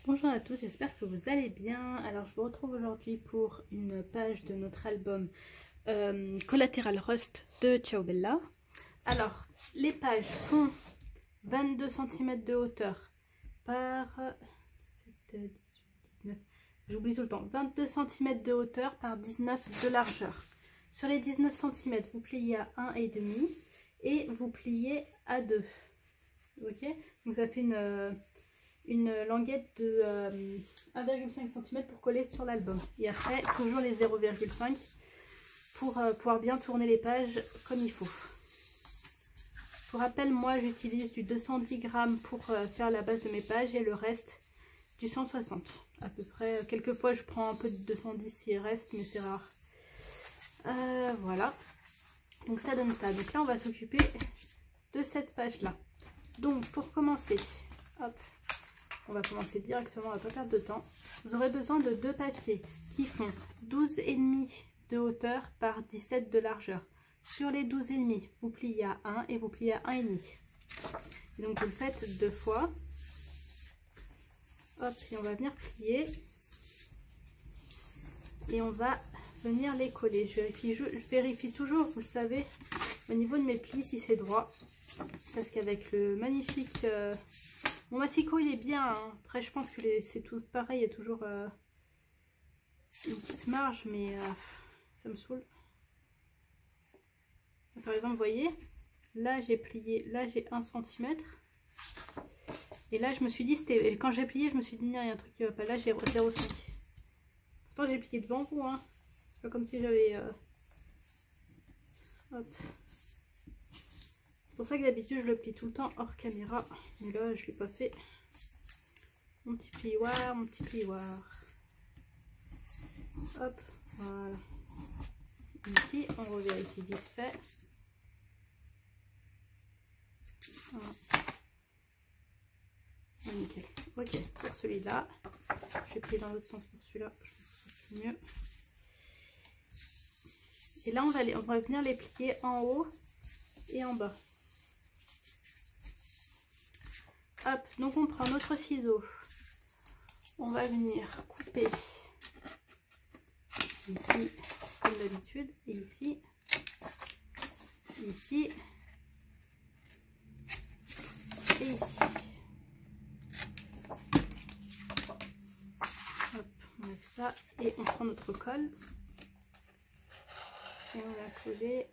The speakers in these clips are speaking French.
Bonjour à tous, j'espère que vous allez bien. Alors je vous retrouve aujourd'hui pour une page de notre album Collateral Rust de Ciao Bella. Alors les pages font 22 cm de hauteur par 17, 18, 19, j'oublie tout le temps, 22 cm de hauteur par 19 de largeur. Sur les 19 cm vous pliez à 1,5 et vous pliez à 2. Ok, donc ça fait une languette de 1,5 cm pour coller sur l'album. Et après, toujours les 0,5 pour pouvoir bien tourner les pages comme il faut. Pour rappel, moi j'utilise du 210 g pour faire la base de mes pages et le reste du 160 à peu près. Quelquefois je prends un peu de 210 s'il reste, mais c'est rare. Voilà. Donc ça donne ça. Donc là on va s'occuper de cette page là. Donc pour commencer, hop, on va commencer directement, on va pas perdre de temps. Vous aurez besoin de deux papiers qui font 12,5 de hauteur par 17 de largeur. Sur les 12,5, vous pliez à 1 et vous pliez à 1,5. Et donc vous le faites deux fois. Hop, et on va venir plier. Et on va venir les coller. Je vérifie toujours, vous le savez, au niveau de mes plis si c'est droit. Parce qu'avec le magnifique... mon massicot il est bien, hein. Après je pense que c'est tout pareil, il y a toujours une petite marge, mais ça me saoule. Par exemple, vous voyez, là j'ai plié, là j'ai 1 cm. Et là je me suis dit, quand j'ai plié, je me suis dit, il y a un truc qui va pas, là j'ai 0,5. Pourtant j'ai plié devant vous, hein. C'est pas comme si j'avais... Hop. C'est pour ça que d'habitude je le plie tout le temps hors caméra, mais là je l'ai pas fait. Mon petit plioir, mon petit plioir. Hop, voilà. Ici on revérifie vite fait. Voilà. Nickel. Ok, pour celui-là, je vais plier dans l'autre sens pour celui-là, je pense que c'est mieux. Et là on va venir les plier en haut et en bas. Hop, donc on prend notre ciseau, on va venir couper ici comme d'habitude, et ici, ici et ici. Hop, on enlève ça et on prend notre colle et on va coller.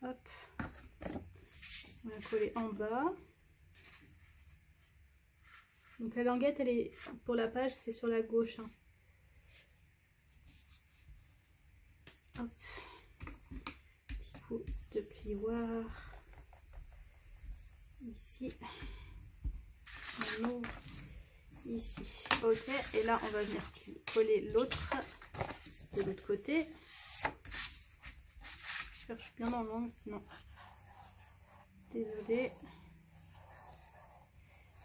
Hop, on va coller en bas. Donc la languette, elle est pour la page, c'est sur la gauche. Hein. Hop, petit coup de plioir. Ici, on ouvre ici. Ok, et là on va venir coller l'autre de l'autre côté. Je cherche bien dans l'angle, sinon. Désolée.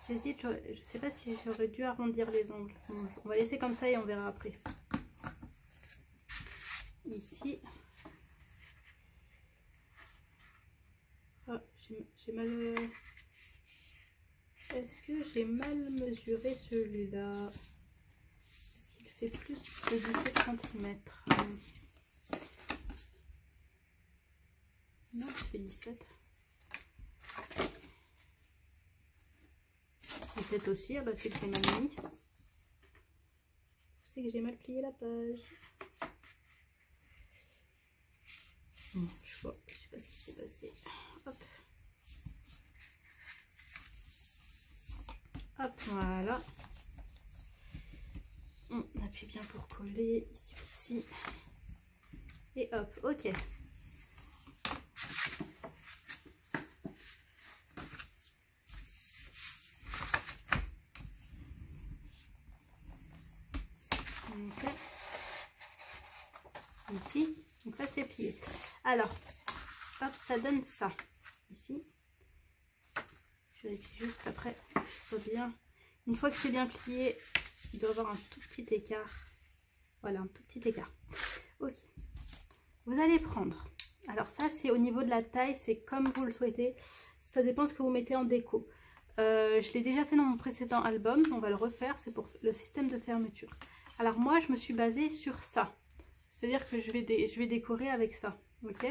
J'hésite, je sais pas si j'aurais dû arrondir les angles. Bon, on va laisser comme ça et on verra après. Ici. Oh, j'ai mal... Est-ce que j'ai mal mesuré celui-là? Il fait plus de 17 cm. Non, il fait 17. 17 aussi, ah bah c'est très mal mis. C'est que j'ai mal plié la page. Bon, je sais pas ce qui s'est passé. Hop. Hop, voilà. On appuie bien pour coller ici aussi. Et hop, ok. Okay. Ici, donc là c'est plié. Alors, hop, ça donne ça. Ici. Je vérifie juste après, soit bien. Une fois que c'est bien plié, il doit y avoir un tout petit écart. Voilà, un tout petit écart. Ok. Vous allez prendre Alors ça, c'est au niveau de la taille, c'est comme vous le souhaitez. Ça dépend ce que vous mettez en déco. Je l'ai déjà fait dans mon précédent album, on va le refaire, c'est pour le système de fermeture. Alors moi, je me suis basée sur ça. C'est-à-dire que je vais décorer avec ça, ok?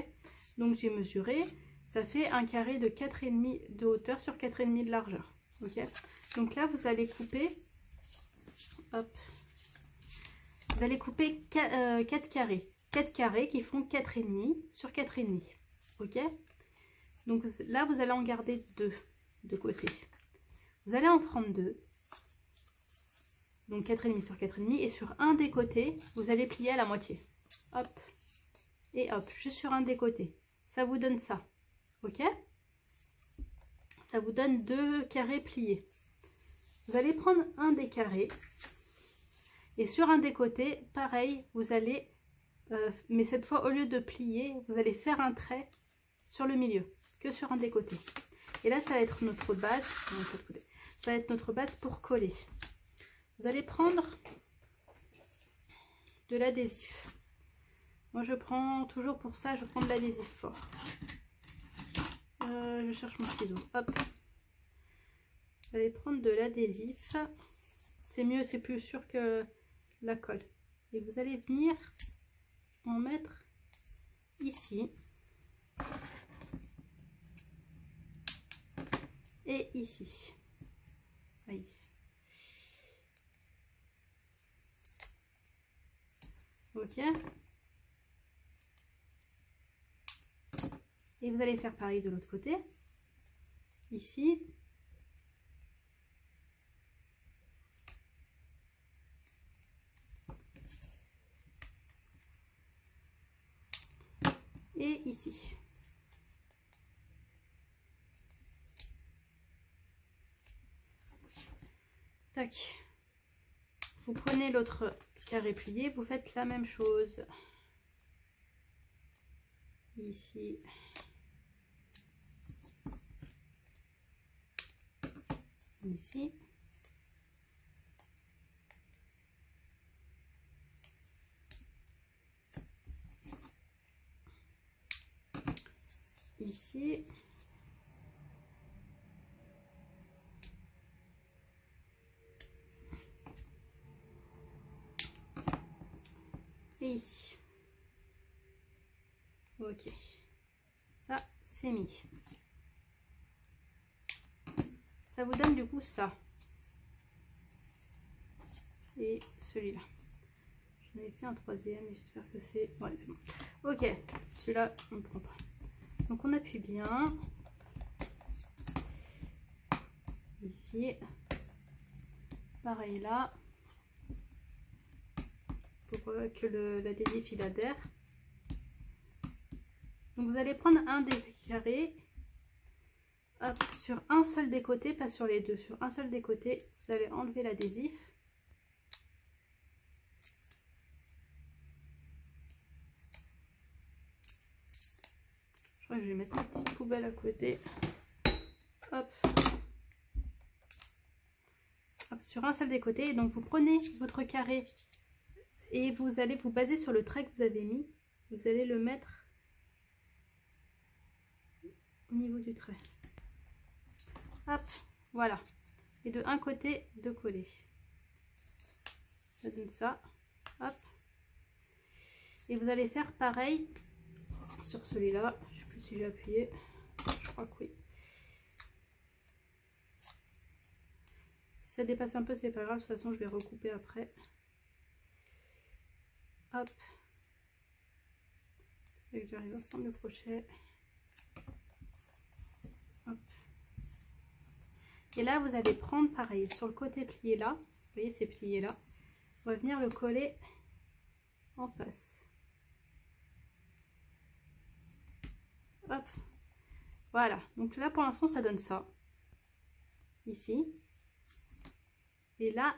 Donc j'ai mesuré, ça fait un carré de 4,5 de hauteur sur 4,5 de largeur, ok? Donc là, vous allez couper, hop, vous allez couper 4 carrés. 4 carrés qui font 4,5 sur 4,5, ok? Donc là, vous allez en garder 2 de côté. Vous allez en prendre 2. Donc 4,5 sur 4,5. Et sur un des côtés, vous allez plier à la moitié. Hop. Et hop, juste sur un des côtés. Ça vous donne ça. Ok? Ça vous donne 2 carrés pliés. Vous allez prendre un des carrés. Et sur un des côtés, pareil, vous allez... mais cette fois, au lieu de plier, vous allez faire un trait sur le milieu. Que sur un des côtés. Et là, ça va être notre base. Non, ça va être notre base pour coller. Vous allez prendre de l'adhésif. Moi, je prends toujours pour ça, je prends de l'adhésif fort. Je cherche mon ciseau. Hop. Vous allez prendre de l'adhésif. C'est mieux, c'est plus sûr que la colle. Et vous allez venir en mettre ici. Et ici. Aïe. Ok. Et vous allez faire pareil de l'autre côté. Ici. Et ici. Tac. Vous prenez l'autre carré plié, vous faites la même chose. Ici. Ici. Ici. Et ici. Ok. Ça, c'est mis. Ça vous donne du coup ça. Et celui-là. J'en avais fait un troisième et j'espère que c'est... Ouais, c'est bon. Ok. Celui-là, on ne prend pas. Donc on appuie bien. Ici. Pareil là. Pour que l'adhésif il adhère. Donc vous allez prendre un des carrés. Hop, sur un seul des côtés, pas sur les deux, sur un seul des côtés, vous allez enlever l'adhésif. Je crois que je vais mettre ma petite poubelle à côté. Hop. Hop, sur un seul des côtés. Donc vous prenez votre carré et vous allez vous baser sur le trait que vous avez mis. Vous allez le mettre au niveau du trait. Hop, voilà. Et de un côté, de coller. Ça donne ça. Hop. Et vous allez faire pareil sur celui-là. Je ne sais plus si j'ai appuyé. Je crois que oui. Si ça dépasse un peu, c'est pas grave. De toute façon, je vais recouper après. Hop. Et que j'arrive à prendre le crochet. Hop. Et là, vous allez prendre pareil sur le côté plié là. Vous voyez, c'est plié là. On va venir le coller en face. Hop. Voilà. Donc là, pour l'instant, ça donne ça. Ici. Et là,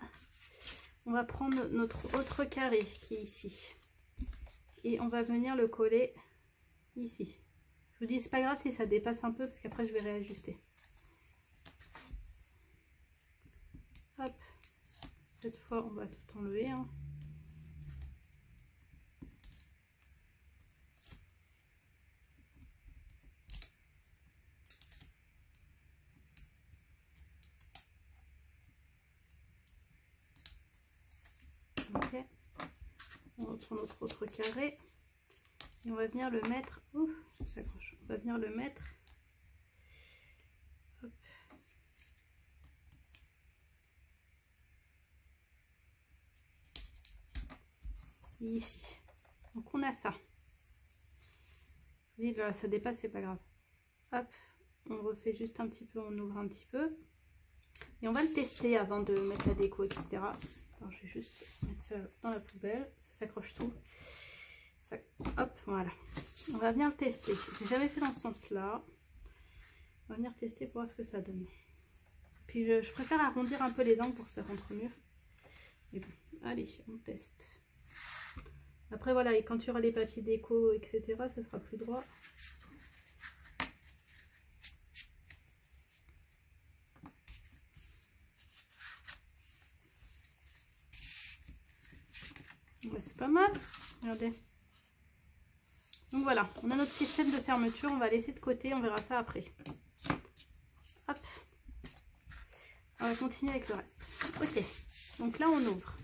on va prendre notre autre carré qui est ici. Et on va venir le coller ici. Je vous dis, c'est pas grave si ça dépasse un peu parce qu'après, je vais réajuster. Hop. Cette fois, on va tout enlever. Hein. On prend notre autre carré et on va venir le mettre. Ouf, ça s'accroche. On va venir le mettre. Hop. Ici. Donc on a ça. Oui, là, ça dépasse, c'est pas grave. Hop, on refait juste un petit peu, on ouvre un petit peu. Et on va le tester avant de mettre la déco, etc. Alors je vais juste mettre ça dans la poubelle. Ça s'accroche tout. Ça, hop, voilà. On va venir le tester. J'ai jamais fait dans ce sens-là. On va venir tester pour voir ce que ça donne. Puis je préfère arrondir un peu les angles pour que ça rentre mieux. Mais bon, allez, on teste. Après voilà, et quand tu auras les papiers déco, etc., ça sera plus droit. C'est pas mal, regardez. Donc voilà, on a notre système de fermeture, on va laisser de côté, on verra ça après. Hop. On va continuer avec le reste. Ok, donc là on ouvre.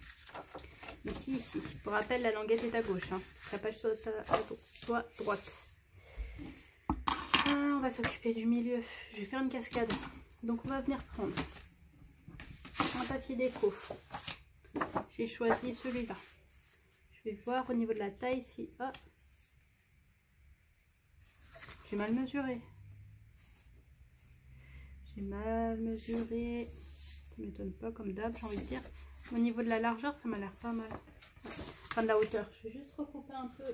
Ici. Pour rappel, la languette est à gauche, hein. La page soit à droite. On va s'occuper du milieu. Je vais faire une cascade. Donc on va venir prendre un papier déco. J'ai choisi celui-là. Je vais voir au niveau de la taille si... Ah, j'ai mal mesuré. J'ai mal mesuré. Ça m'étonne pas comme d'hab, j'ai envie de dire. Au niveau de la largeur, ça m'a l'air pas mal. Enfin de la hauteur. Je vais juste recouper un peu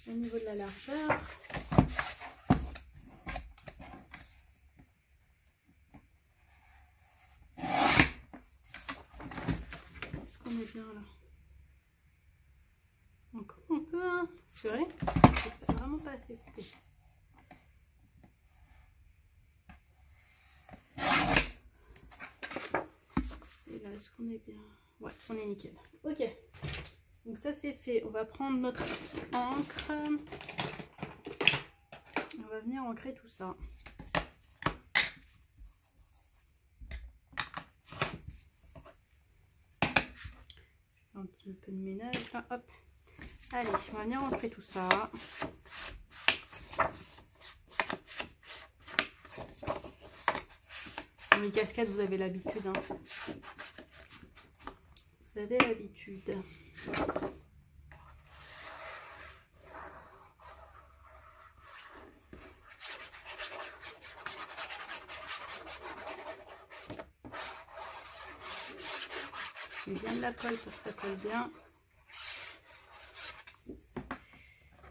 au niveau de la largeur. Est-ce qu'on est bien là? Encore un peu, hein. C'est vrai? C'est vraiment pas assez coupé. Et là, est-ce qu'on est bien? Ouais, on est nickel. Ok. Donc ça c'est fait. On va prendre notre encre. On va venir ancrer tout ça. Un petit peu de ménage là. Hop. Allez, on va venir ancrer tout ça. Les cascades, vous avez l'habitude. Hein. Vous avez l'habitude. Je mets bien de la colle pour que ça colle bien.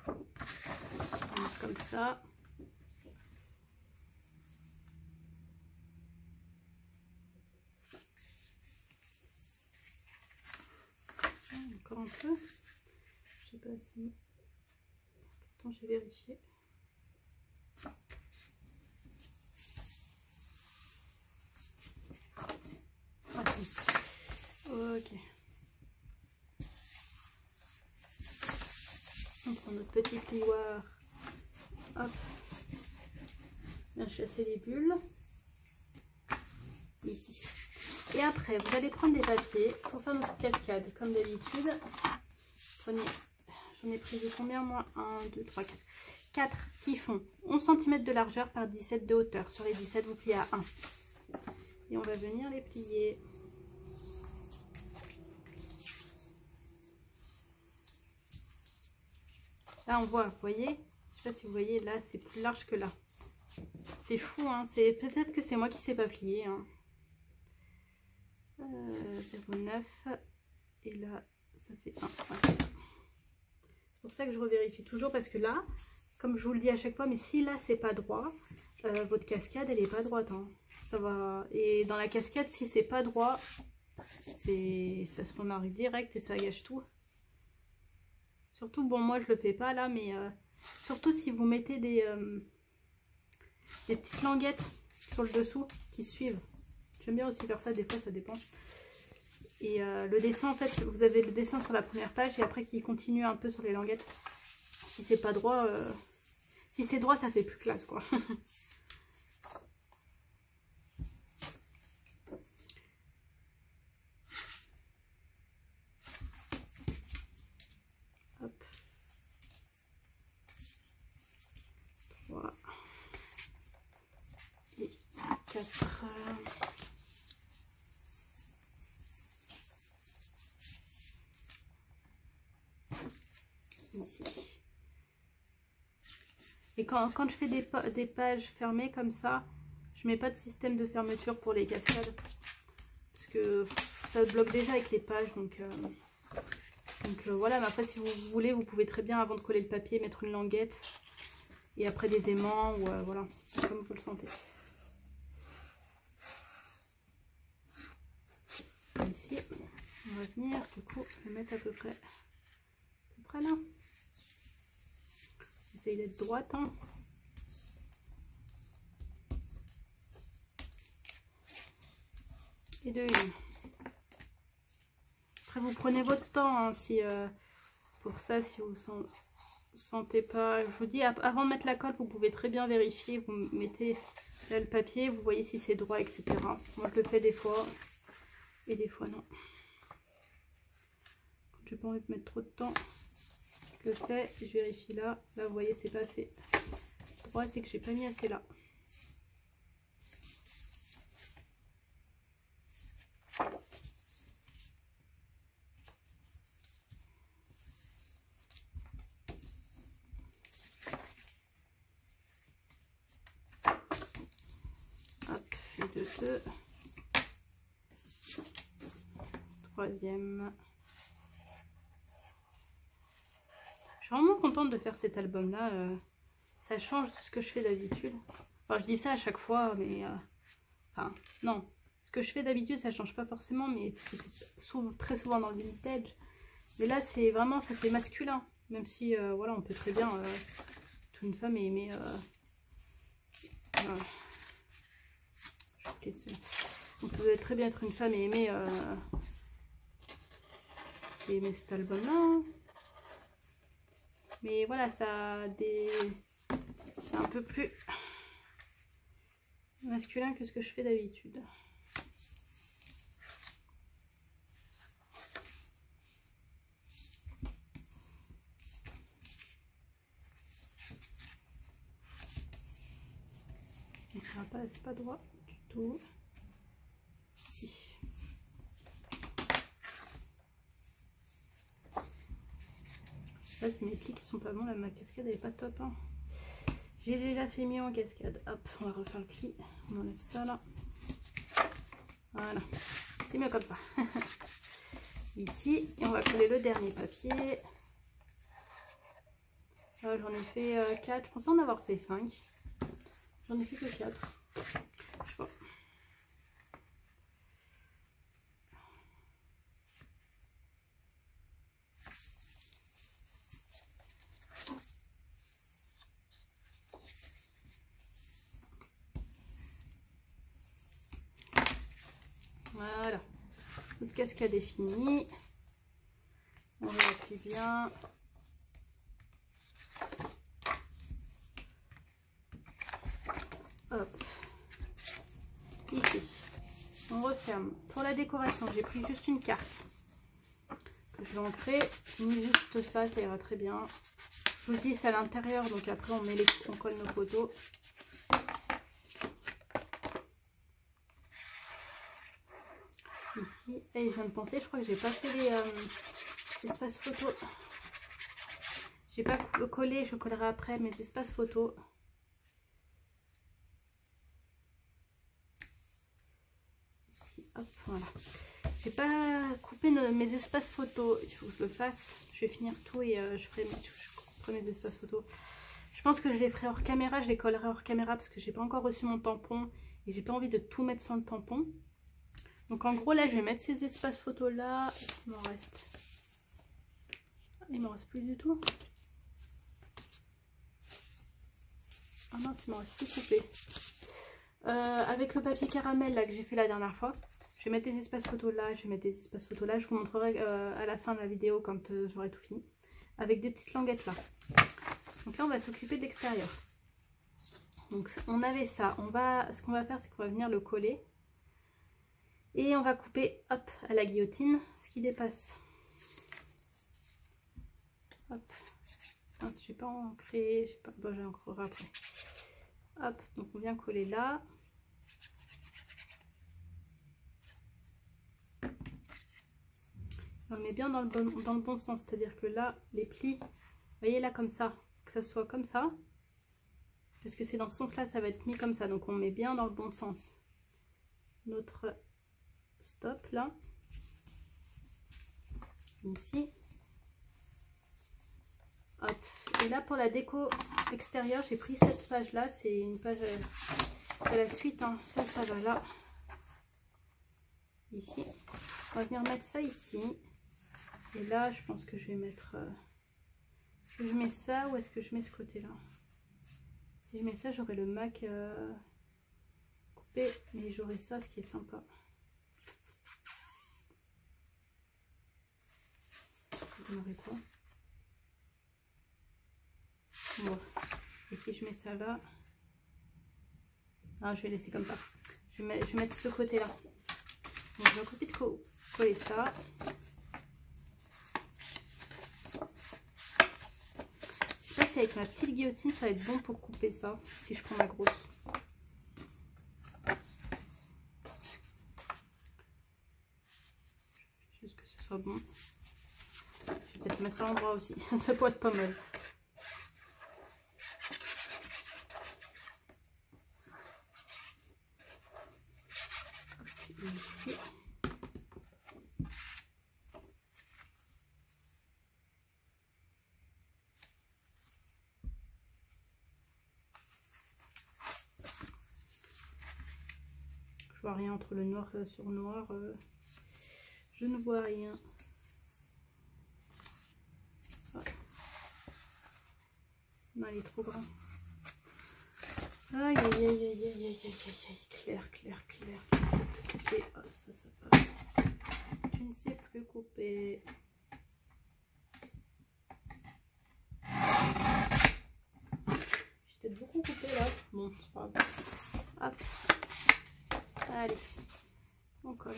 On met comme ça. Encore un peu. Je sais pas si... Pourtant j'ai vérifié. Ok. On prend notre petit plioir. Hop. Bien chasser les bulles. Ici. Et après, vous allez prendre des papiers pour faire notre cascade. Comme d'habitude. Prenez. J'en ai pris de combien moi? 1, 2, 3, 4. 4 qui font 11 cm de largeur par 17 de hauteur. Sur les 17, vous pliez à 1. Et on va venir les plier. Là, on voit, vous voyez? Je sais pas si vous voyez, là, c'est plus large que là. C'est fou, hein? Peut-être que c'est moi qui ne sais pas plier. Hein. 0,9. Et là, ça fait 1. Voilà. C'est pour ça que je revérifie toujours, parce que là, comme je vous le dis à chaque fois, mais si là, c'est pas droit, votre cascade, elle est pas droite. Hein. Ça va... Et dans la cascade, si c'est pas droit, ça se remarie direct et ça gâche tout. Surtout, bon, moi, je le fais pas là, mais surtout si vous mettez des petites languettes sur le dessous qui suivent. J'aime bien aussi faire ça, des fois, ça dépend. Et le dessin, en fait, vous avez le dessin sur la première page et après qui continue un peu sur les languettes. Si c'est pas droit, si c'est droit, ça fait plus classe, quoi. Et quand je fais des pages fermées comme ça, je mets pas de système de fermeture pour les cascades. Parce que ça bloque déjà avec les pages. Donc voilà, mais après si vous voulez, vous pouvez très bien, avant de coller le papier, mettre une languette. Et après des aimants, ou voilà, comme vous le sentez. Ici, on va venir, du coup, le mettre à peu près là. Essayez d'être droite, hein. Et de une. Après, vous prenez votre temps, hein, si pour ça, si vous sentez pas. Je vous dis, avant de mettre la colle, vous pouvez très bien vérifier. Vous mettez là le papier, vous voyez si c'est droit, etc. Moi, je le fais des fois, et des fois non. J'ai pas envie de mettre trop de temps. Je le fais, je vérifie là. Là, vous voyez, c'est pas assez droit, c'est que j'ai pas mis assez là. Hop, et de deux. Troisième. Je suis vraiment contente de faire cet album là, ça change de ce que je fais d'habitude. Enfin, je dis ça à chaque fois, mais enfin non, ce que je fais d'habitude ça change pas forcément, mais c'est très souvent dans le vintage. Mais là c'est vraiment, ça fait masculin, même si voilà, on peut très bien, toute une femme aimer on peut très bien être une femme et aimer cet album là, hein. Mais voilà, ça a des... c'est un peu plus masculin que ce que je fais d'habitude. C'est pas droit du tout. Si. Là, c'est mes plis qui sont pas bons. Là, ma cascade elle est pas top, hein. J'ai déjà fait mieux en cascade. Hop, on va refaire le pli. On enlève ça là. Voilà. C'est mieux comme ça. Ici. Et on va coller le dernier papier. J'en ai fait 4. Je pensais en avoir fait 5. J'en ai fait que 4. Je sais pas. Voilà. Notre cascade est finie. On réappuie bien. Hop. Ici. On referme. Pour la décoration, j'ai pris juste une carte que je vais ancrer. J'ai mis juste ça, ça ira très bien. Je vous dis, c'est à l'intérieur, donc après on colle nos photos. Ici, et je viens de penser, je crois que j'ai pas fait les espaces photos. J'ai pas collé, je collerai après mes espaces photos. Ici, hop, voilà. J'ai pas coupé mes espaces photos, il faut que je le fasse. Je vais finir tout et je couperai mes espaces photos. Je pense que je les ferai hors caméra, je les collerai hors caméra parce que j'ai pas encore reçu mon tampon et j'ai pas envie de tout mettre sans le tampon. Donc en gros là je vais mettre ces espaces photos là. Il m'en reste plus du tout. Ah mince, il m'en reste plus coupé. Avec le papier caramel là que j'ai fait la dernière fois, je vais mettre des espaces photos là, je vais mettre des espaces photos là. Je vous montrerai à la fin de la vidéo quand j'aurai tout fini. Avec des petites languettes là. Donc là on va s'occuper de l'extérieur. Donc on avait ça. Ce qu'on va faire c'est qu'on va venir le coller. Et on va couper, hop, à la guillotine, ce qui dépasse. Hop. Mince, j'ai pas ancré, bon, j'ai ancré après. Hop, donc on vient coller là. On met bien dans le bon sens, c'est-à-dire que là, les plis, vous voyez là comme ça, que ça soit comme ça. parce que c'est dans ce sens là, ça va être mis comme ça, donc on met bien dans le bon sens notre stop là, ici. Hop. Et là pour la déco extérieure, j'ai pris cette page là, c'est une page, c'est la suite, hein. Ça va là, ici. On va venir mettre ça ici, et là je pense que je vais mettre, est-ce que je mets ça ou est-ce que je mets ce côté là? Si je mets ça, j'aurai le MAC coupé, mais j'aurai ça, ce qui est sympa. Ça donnerait quoi? Bon. Et si je mets ça là, ah, je vais laisser comme ça. Je vais mettre ce côté là. Donc je vais copier de coller ça. Je sais pas si avec ma petite guillotine ça va être bon pour couper ça, si je prends ma grosse. Juste que ce soit bon. Je vais peut-être mettre à l'endroit aussi, ça pourrait être pas mal. Ici. Je vois rien entre le noir sur noir, je ne vois rien. Ah. Non, il est trop grand. Aïe aïe aïe aïe aïe aïe aïe aïe, clair, clair, clair. Tu ne sais plus couper. Ah, ça passe. Tu ne sais plus couper. J'ai peut-être beaucoup coupé là. Bon, c'est pas grave. Hop. Allez, on colle.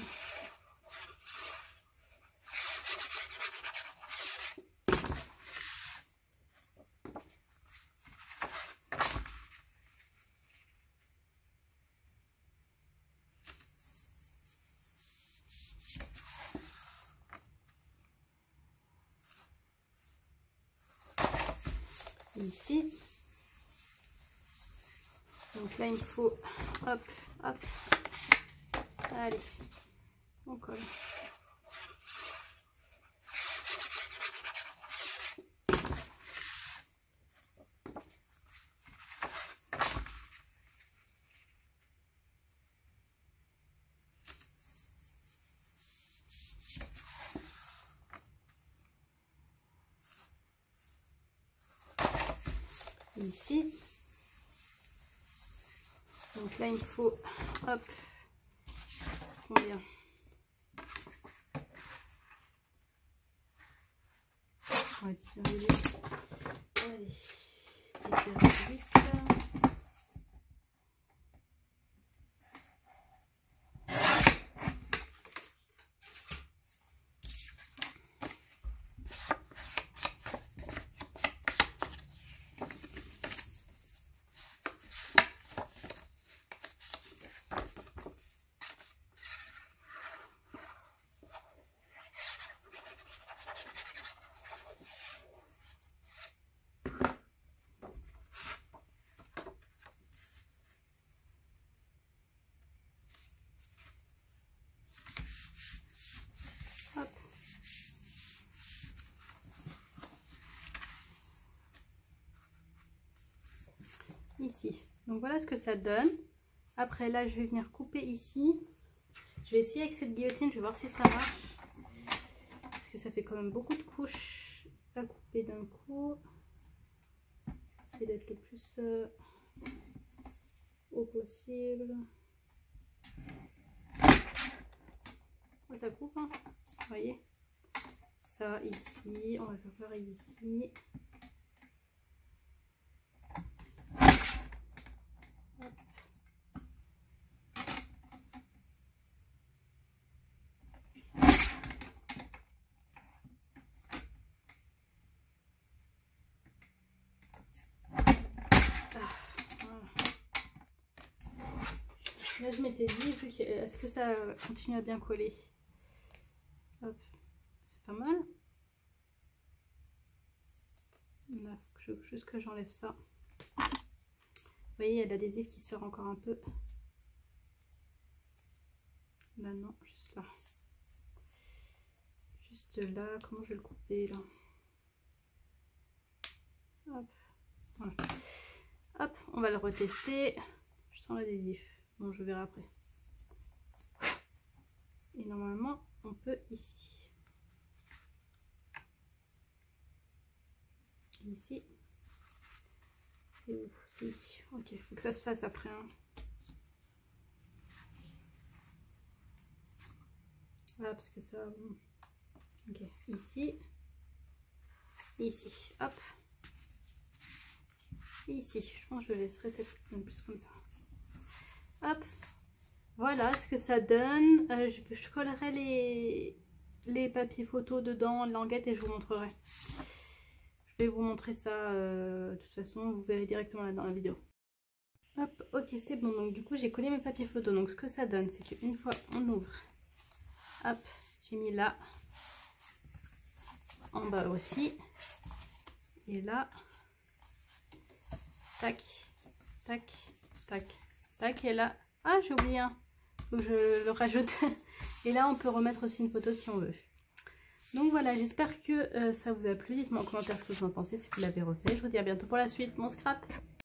Ici. Donc là, il me faut, hop, hop. Allez, on colle. Ici. Donc là, il me faut, hop, combien? On va différer les... Allez, différer vite. Hop. Ici. Donc voilà ce que ça donne. Après là, je vais venir couper ici. Je vais essayer avec cette guillotine, je vais voir si ça marche. Parce que ça fait quand même beaucoup de couches à couper d'un coup. Essayer d'être le plus haut possible. Oh, ça coupe, hein. Vous voyez? Ça ici, on va faire pareil ici. Là, je m'étais dit, est-ce que ça continue à bien coller? Hop, c'est pas mal. Là, faut juste que j'enlève ça. voyez, il y a l'adhésif qui sort encore un peu. Bah non, juste là. Juste là, comment je vais le couper là? Hop, voilà. Hop, on va le retester. Je sens l'adhésif. Bon, je verrai après. Et normalement, on peut ici. Ici. C'est où? C'est ici. Ok, il faut que ça se fasse après. Hein. Voilà, parce que ça... Ok, ici. Ici. Hop. Ici. Je pense que je laisserai peut-être un peu plus comme ça. Hop. Voilà ce que ça donne. Je collerai les papiers photos dedans, languettes, et je vous montrerai. Je vais vous montrer ça. De toute façon, vous verrez directement là dans la vidéo. Hop, ok, c'est bon. Donc du coup, j'ai collé mes papiers photos. Donc ce que ça donne, c'est qu'une fois on ouvre, hop, j'ai mis là, en bas aussi, et là, tac, tac, tac, tac, et là, ah, j'ai oublié un, faut que je le rajoute. Et là, on peut remettre aussi une photo si on veut. Donc voilà, j'espère que ça vous a plu. Dites-moi en commentaire ce que vous en pensez, si vous l'avez refait. Je vous dis à bientôt pour la suite. Mon scrap.